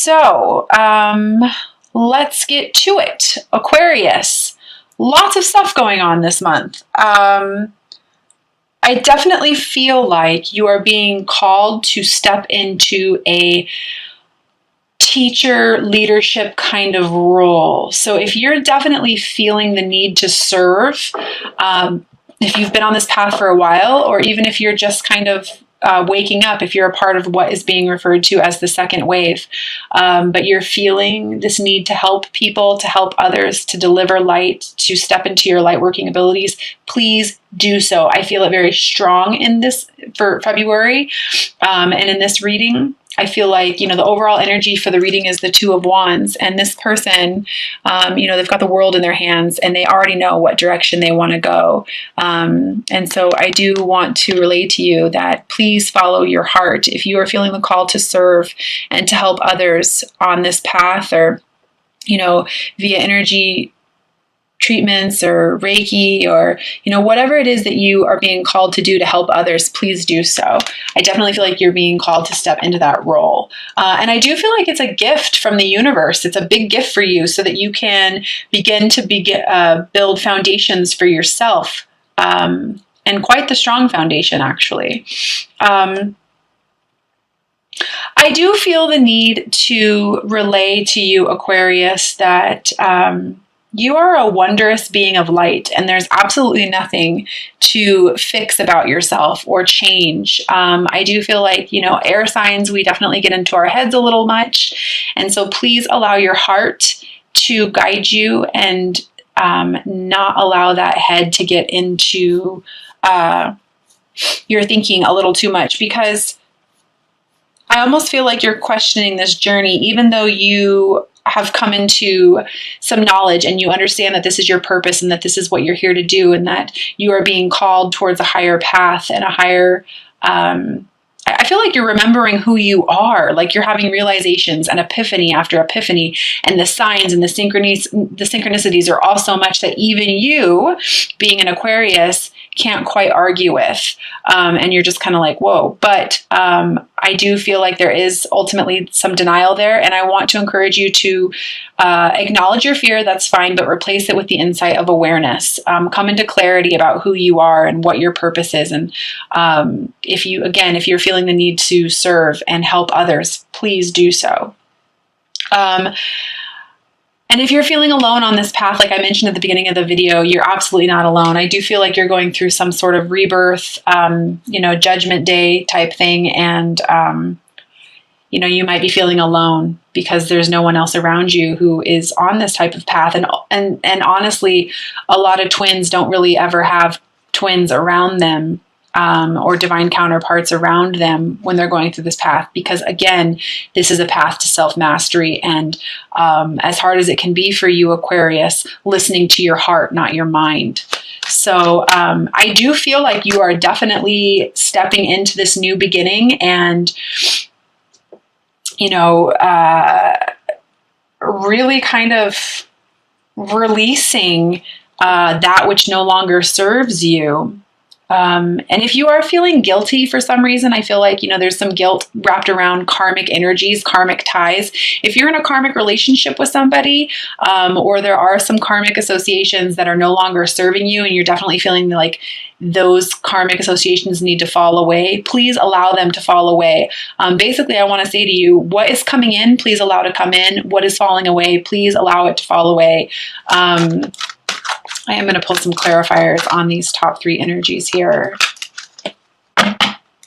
So, let's get to it. Aquarius, lots of stuff going on this month. I definitely feel like you are being called to step into a teacher leadership kind of role. So if you're definitely feeling the need to serve, if you've been on this path for a while, or even if you're just kind of waking up, if you're a part of what is being referred to as the second wave, but you're feeling this need to help people, to help others, to deliver light, to step into your light working abilities, please do so. I feel it very strong in this for February, and in this reading. I feel like, the overall energy for the reading is the Two of Wands, and this person, they've got the world in their hands and they already know what direction they want to go. And so I do want to relay to you that please follow your heart. If you are feeling the call to serve and to help others on this path, or, via energy treatments or Reiki, or whatever it is that you are being called to do to help others, please do so. I definitely feel like you're being called to step into that role, and I do feel like it's a gift from the universe. It's a big gift for you, so that you can begin to build foundations for yourself, and quite the strong foundation, actually. I do feel the need to relay to you, Aquarius, that you are a wondrous being of light, and there's absolutely nothing to fix about yourself or change. I do feel like, air signs, we definitely get into our heads a little much. And so please allow your heart to guide you, and not allow that head to get into your thinking a little too much, because I almost feel like you're questioning this journey, even though you have come into some knowledge and you understand that this is your purpose and that this is what you're here to do, and that you are being called towards a higher path and a higher, I feel like you're remembering who you are, like you're having realizations and epiphany after epiphany, and the signs and the synchronicities are all so much that even you, being an Aquarius, can't quite argue with, and you're just kind of like, whoa. But I do feel like there is ultimately some denial there, and I want to encourage you to acknowledge your fear. That's fine, but replace it with the insight of awareness. Come into clarity about who you are and what your purpose is, and if you're feeling the need to serve and help others, please do so. And if you're feeling alone on this path, like I mentioned at the beginning of the video, you're absolutely not alone. I do feel like you're going through some sort of rebirth, judgment day type thing. And, you might be feeling alone because there's no one else around you who is on this type of path. And honestly, a lot of twins don't really ever have twins around them, or divine counterparts around them when they're going through this path, because again, this is a path to self-mastery, and as hard as it can be for you, Aquarius, listening to your heart, not your mind. So I do feel like you are definitely stepping into this new beginning, and really kind of releasing that which no longer serves you. And if you are feeling guilty for some reason, I feel like, there's some guilt wrapped around karmic energies, karmic ties. If you're in a karmic relationship with somebody, or there are some karmic associations that are no longer serving you, and you're definitely feeling like those karmic associations need to fall away, please allow them to fall away. Basically, I want to say to you, what is coming in, please allow to come in. What is falling away, please allow it to fall away. I am going to pull some clarifiers on these top three energies here.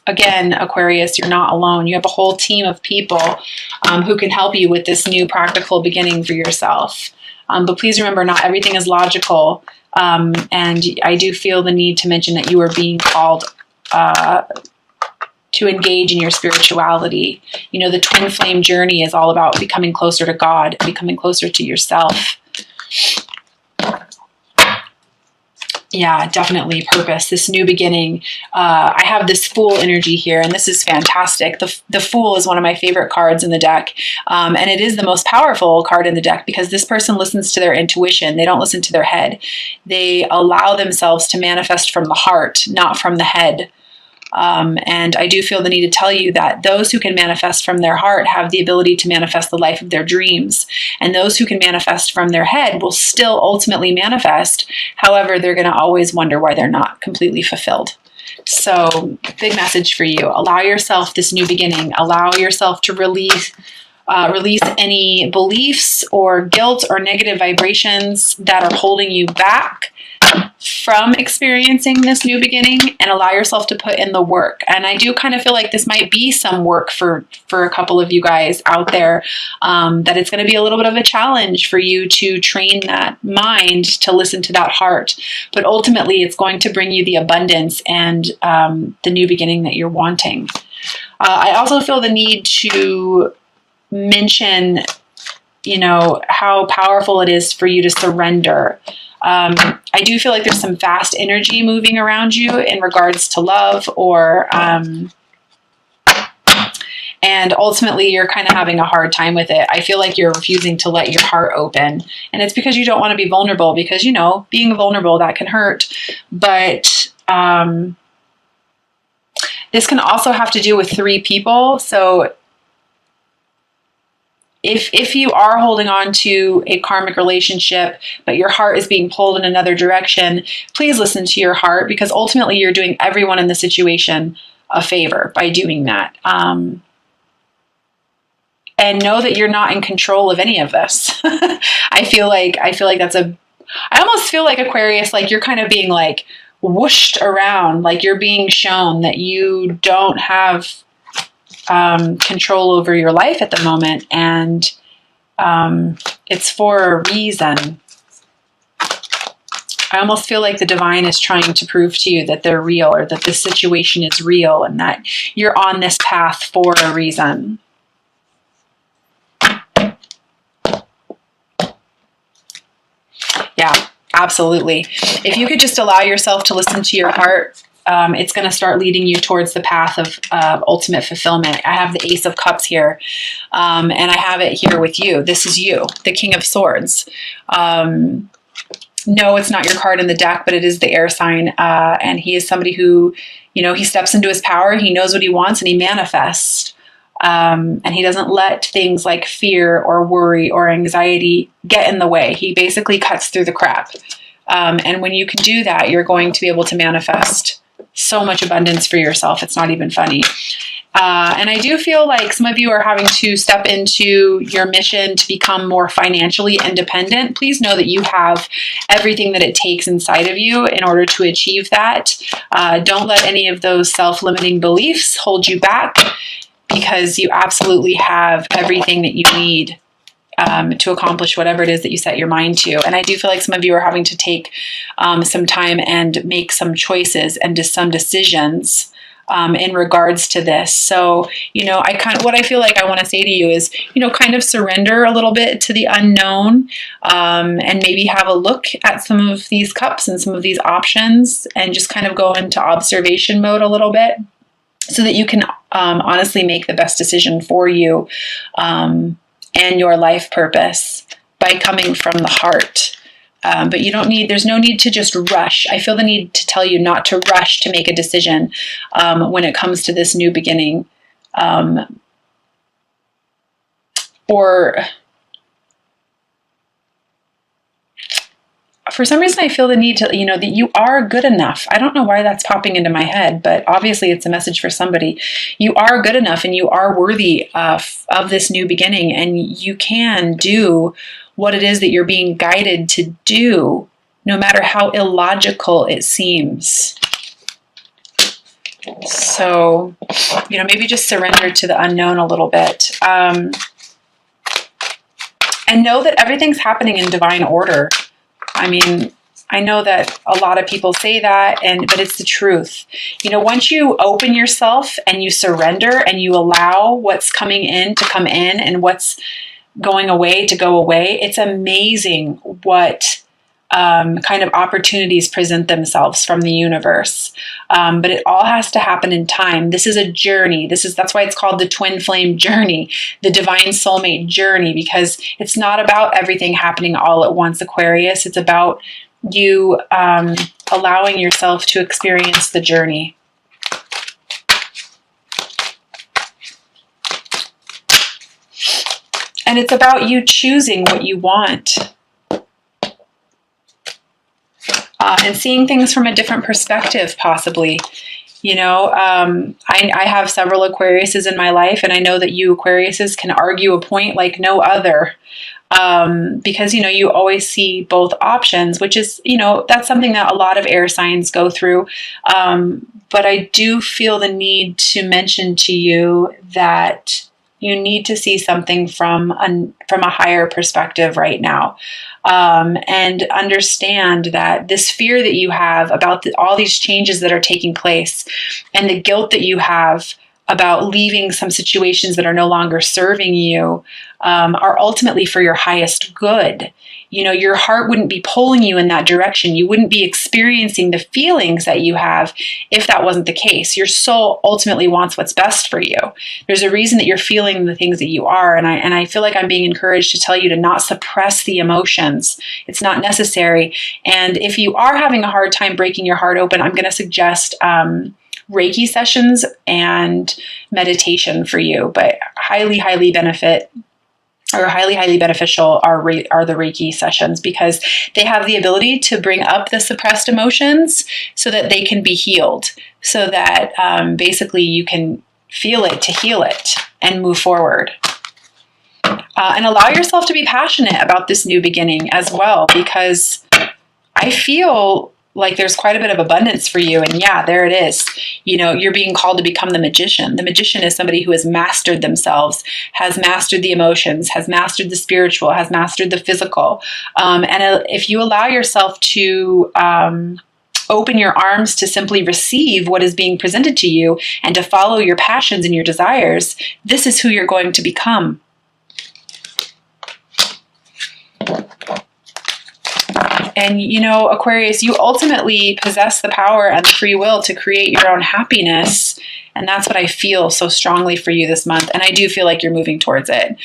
Again, Aquarius, you're not alone. You have a whole team of people who can help you with this new practical beginning for yourself. But please remember, not everything is logical. And I do feel the need to mention that you are being called to engage in your spirituality. The twin flame journey is all about becoming closer to God, becoming closer to yourself. Yeah, definitely purpose, this new beginning. I have this Fool energy here, and this is fantastic. The Fool is one of my favorite cards in the deck, and it is the most powerful card in the deck because this person listens to their intuition. They don't listen to their head. They allow themselves to manifest from the heart, not from the head. And I do feel the need to tell you that those who can manifest from their heart have the ability to manifest the life of their dreams. And those who can manifest from their head will still ultimately manifest. However, they're going to always wonder why they're not completely fulfilled. So, big message for you. Allow yourself this new beginning. Allow yourself to release any beliefs or guilt or negative vibrations that are holding you back from experiencing this new beginning, and allow yourself to put in the work. And I do kind of feel like this might be some work for a couple of you guys out there, that it's going to be a little bit of a challenge for you to train that mind to listen to that heart. But ultimately, it's going to bring you the abundance and the new beginning that you're wanting. I also feel the need to mention, how powerful it is for you to surrender. I do feel like there's some fast energy moving around you in regards to love, and ultimately you're kind of having a hard time with it. I feel like you're refusing to let your heart open, and it's because you don't want to be vulnerable, because, being vulnerable, that can hurt. But, this can also have to do with 3 people. So if you are holding on to a karmic relationship, but your heart is being pulled in another direction, please listen to your heart, because ultimately you're doing everyone in the situation a favor by doing that. And know that you're not in control of any of this. I feel like I almost feel like, Aquarius, like you're kind of being like whooshed around, like you're being shown that you don't have control over your life at the moment, and it's for a reason. I almost feel like the divine is trying to prove to you that they're real, or that this situation is real, and that you're on this path for a reason. Yeah, absolutely. If you could just allow yourself to listen to your heart, it's going to start leading you towards the path of ultimate fulfillment. I have the Ace of Cups here, and I have it here with you. This is you, the King of Swords. No, it's not your card in the deck, but it is the air sign, and he is somebody who, he steps into his power, he knows what he wants, and he manifests. And he doesn't let things like fear or worry or anxiety get in the way. He basically cuts through the crap. And when you can do that, you're going to be able to manifest so much abundance for yourself. It's not even funny. And I do feel like some of you are having to step into your mission to become more financially independent. Please know that you have everything that it takes inside of you in order to achieve that. Don't let any of those self-limiting beliefs hold you back, because you absolutely have everything that you need to accomplish whatever it is that you set your mind to. And I do feel like some of you are having to take some time and make some choices and some decisions in regards to this. So, what I feel like I want to say to you is, kind of surrender a little bit to the unknown, and maybe have a look at some of these cups and some of these options, and just kind of go into observation mode a little bit, so that you can honestly make the best decision for you and your life purpose by coming from the heart. But there's no need to just rush. I feel the need to tell you not to rush to make a decision when it comes to this new beginning. For some reason, I feel the need to, that you are good enough. I don't know why that's popping into my head, but obviously it's a message for somebody. You are good enough, and you are worthy of this new beginning, and you can do what it is that you're being guided to do, no matter how illogical it seems. So, maybe just surrender to the unknown a little bit. And know that everything's happening in divine order. I mean, I know that a lot of people say that, but it's the truth. Once you open yourself and you surrender and you allow what's coming in to come in and what's going away to go away, it's amazing what kind of opportunities present themselves from the universe. But it all has to happen in time. This is a journey. That's why it's called the twin flame journey, the divine soulmate journey, because it's not about everything happening all at once, Aquarius. It's about you allowing yourself to experience the journey. And it's about you choosing what you want. And seeing things from a different perspective, possibly. You know, I have several Aquariuses in my life, and I know that you Aquariuses can argue a point like no other. Because, you know, you always see both options, which is, you know, that's something that a lot of air signs go through. But I do feel the need to mention to you that you need to see something from a higher perspective right now. And understand that this fear that you have about all these changes that are taking place, and the guilt that you have about leaving some situations that are no longer serving you, are ultimately for your highest good. You know, your heart wouldn't be pulling you in that direction. You wouldn't be experiencing the feelings that you have if that wasn't the case. Your soul ultimately wants what's best for you. There's a reason that you're feeling the things that you are. And I feel like I'm being encouraged to tell you to not suppress the emotions. It's not necessary. And if you are having a hard time breaking your heart open, I'm going to suggest Reiki sessions and meditation for you, but highly beneficial are the Reiki sessions, because they have the ability to bring up the suppressed emotions so that they can be healed, so that basically you can feel it to heal it and move forward. And allow yourself to be passionate about this new beginning as well, because I feel like there's quite a bit of abundance for you. And yeah, there it is. You know, you're being called to become the magician. The magician is somebody who has mastered themselves, has mastered the emotions, has mastered the spiritual, has mastered the physical. And if you allow yourself to open your arms to simply receive what is being presented to you and to follow your passions and your desires, this is who you're going to become. And, you know, Aquarius, you ultimately possess the power and the free will to create your own happiness. And that's what I feel so strongly for you this month. And I do feel like you're moving towards it.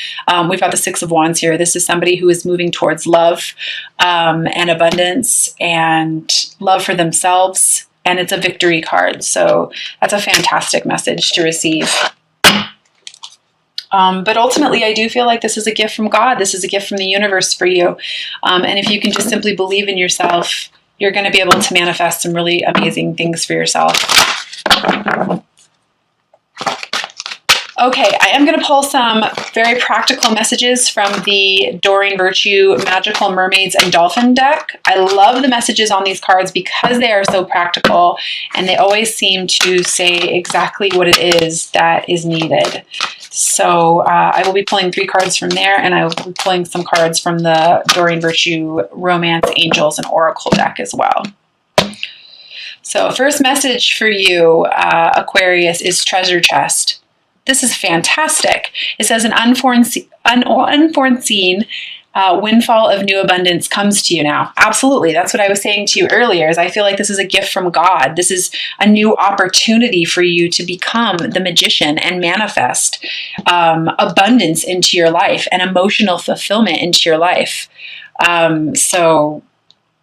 We've got the Six of Wands here. This is somebody who is moving towards love and abundance and love for themselves. And it's a victory card. So that's a fantastic message to receive. But ultimately, I do feel like this is a gift from God. This is a gift from the universe for you. And if you can just simply believe in yourself, you're going to be able to manifest some really amazing things for yourself. Okay, I am going to pull some very practical messages from the Doreen Virtue Magical Mermaids and Dolphin deck. I love the messages on these cards because they are so practical, and they always seem to say exactly what it is that is needed. So I will be pulling 3 cards from there, and I will be pulling some cards from the Doreen Virtue Romance, Angels, and Oracle deck as well. So first message for you, Aquarius, is Treasure Chest. This is fantastic. It says an unforeseen windfall of new abundance comes to you now. Absolutely. That's what I was saying to you earlier, is I feel like this is a gift from God. This is a new opportunity for you to become the magician and manifest abundance into your life and emotional fulfillment into your life. So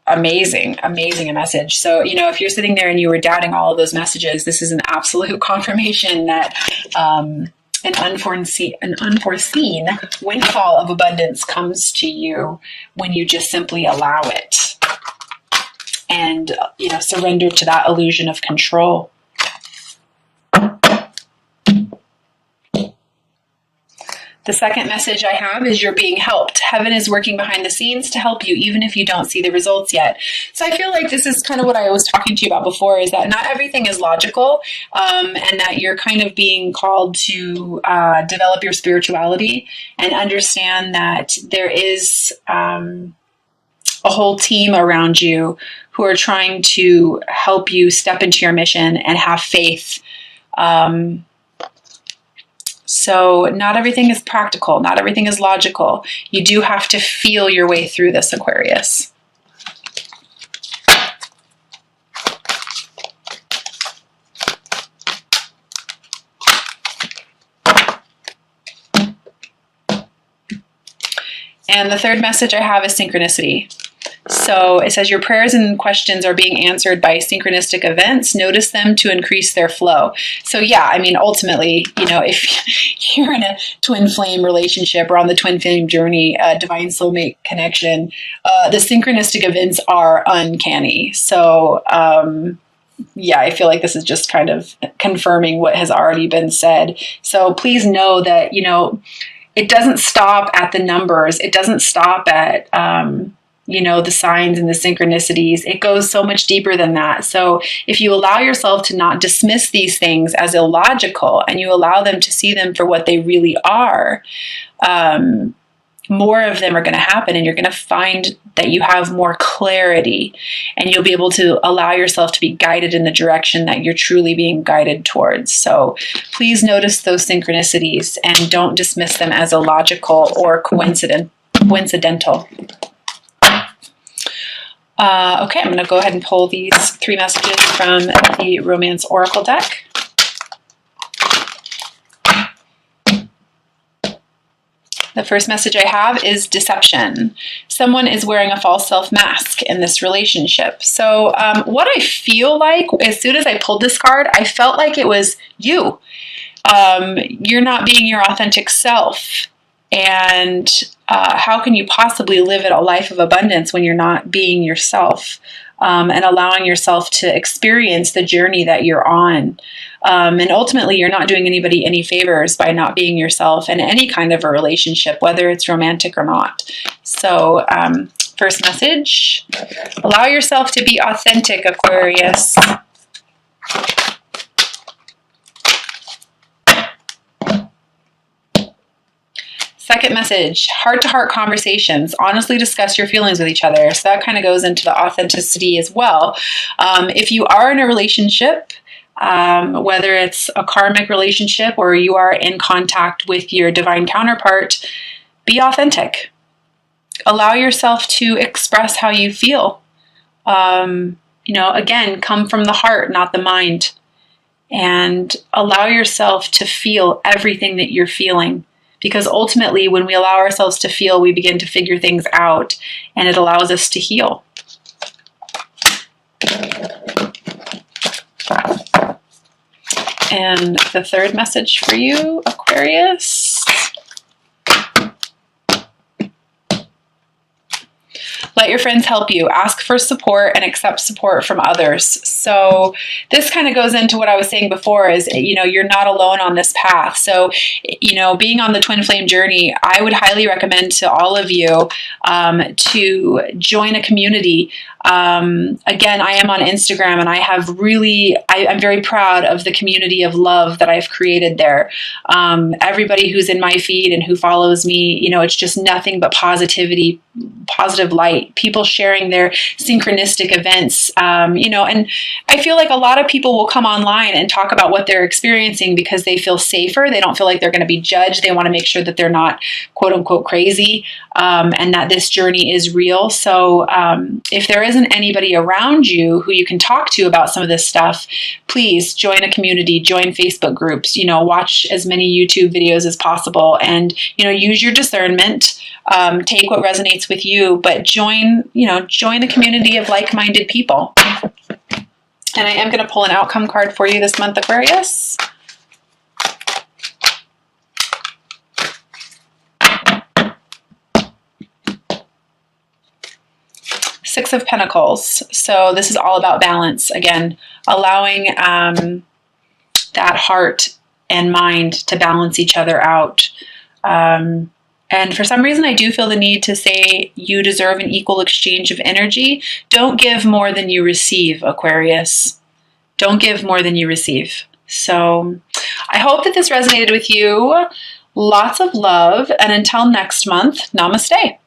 amazing a message. So, you know, if you're sitting there and you were doubting all of those messages, this is an absolute confirmation that an unforeseen windfall of abundance comes to you when you just simply allow it and, you know, surrender to that illusion of control. The second message I have is you're being helped. Heaven is working behind the scenes to help you, even if you don't see the results yet. So I feel like this is kind of what I was talking to you about before, is that not everything is logical, and that you're kind of being called to develop your spirituality and understand that there is a whole team around you who are trying to help you step into your mission and have faith. So not everything is practical. Not everything is logical. You do have to feel your way through this, Aquarius. And the third message I have is synchronicity. So it says your prayers and questions are being answered by synchronistic events. Notice them to increase their flow. So yeah, I mean, ultimately, if you're in a twin flame relationship or on the twin flame journey, divine soulmate connection, the synchronistic events are uncanny. So yeah, I feel like this is just kind of confirming what has already been said. So please know that, it doesn't stop at the numbers. It doesn't stop at, the signs and the synchronicities. It goes so much deeper than that. So if you allow yourself to not dismiss these things as illogical and you allow them to see them for what they really are, more of them are going to happen, and you're going to find that you have more clarity, and you'll be able to allow yourself to be guided in the direction that you're truly being guided towards. So please notice those synchronicities and don't dismiss them as illogical or coincidental. Okay, I'm going to go ahead and pull these 3 messages from the Romance Oracle deck. The first message I have is deception. Someone is wearing a false self mask in this relationship. So what I feel like, as soon as I pulled this card, I felt like it was you. You're not being your authentic self. And how can you possibly live a life of abundance when you're not being yourself and allowing yourself to experience the journey that you're on? And ultimately, you're not doing anybody any favors by not being yourself in any kind of a relationship, whether it's romantic or not. So first message, allow yourself to be authentic, Aquarius. Second message, heart-to-heart conversations. Honestly discuss your feelings with each other. So that kind of goes into the authenticity as well. If you are in a relationship, whether it's a karmic relationship or you are in contact with your divine counterpart, be authentic. Allow yourself to express how you feel. Again, come from the heart, not the mind. And allow yourself to feel everything that you're feeling. Because ultimately, when we allow ourselves to feel, we begin to figure things out, and it allows us to heal. And the third message for you, Aquarius. Let your friends help you. Ask for support and accept support from others. So this kind of goes into what I was saying before is, you're not alone on this path. So, being on the twin flame journey, I would highly recommend to all of you to join a community. Again, I am on Instagram, and I'm very proud of the community of love that I've created there. Everybody who's in my feed and who follows me, it's just nothing but positivity, positive light, people sharing their synchronistic events, and I feel like a lot of people will come online and talk about what they're experiencing because they feel safer. They don't feel like they're going to be judged. They want to make sure that they're not quote unquote crazy, and that this journey is real. So if there isn't anybody around you who you can talk to about some of this stuff, please join a community, join Facebook groups, watch as many YouTube videos as possible, and use your discernment. Take what resonates with you, but join a community of like-minded people. And I am going to pull an outcome card for you this month, Aquarius. Six of Pentacles. So this is all about balance. Again, allowing that heart and mind to balance each other out. And for some reason, I do feel the need to say you deserve an equal exchange of energy. Don't give more than you receive, Aquarius. Don't give more than you receive. So I hope that this resonated with you. Lots of love. And until next month, namaste.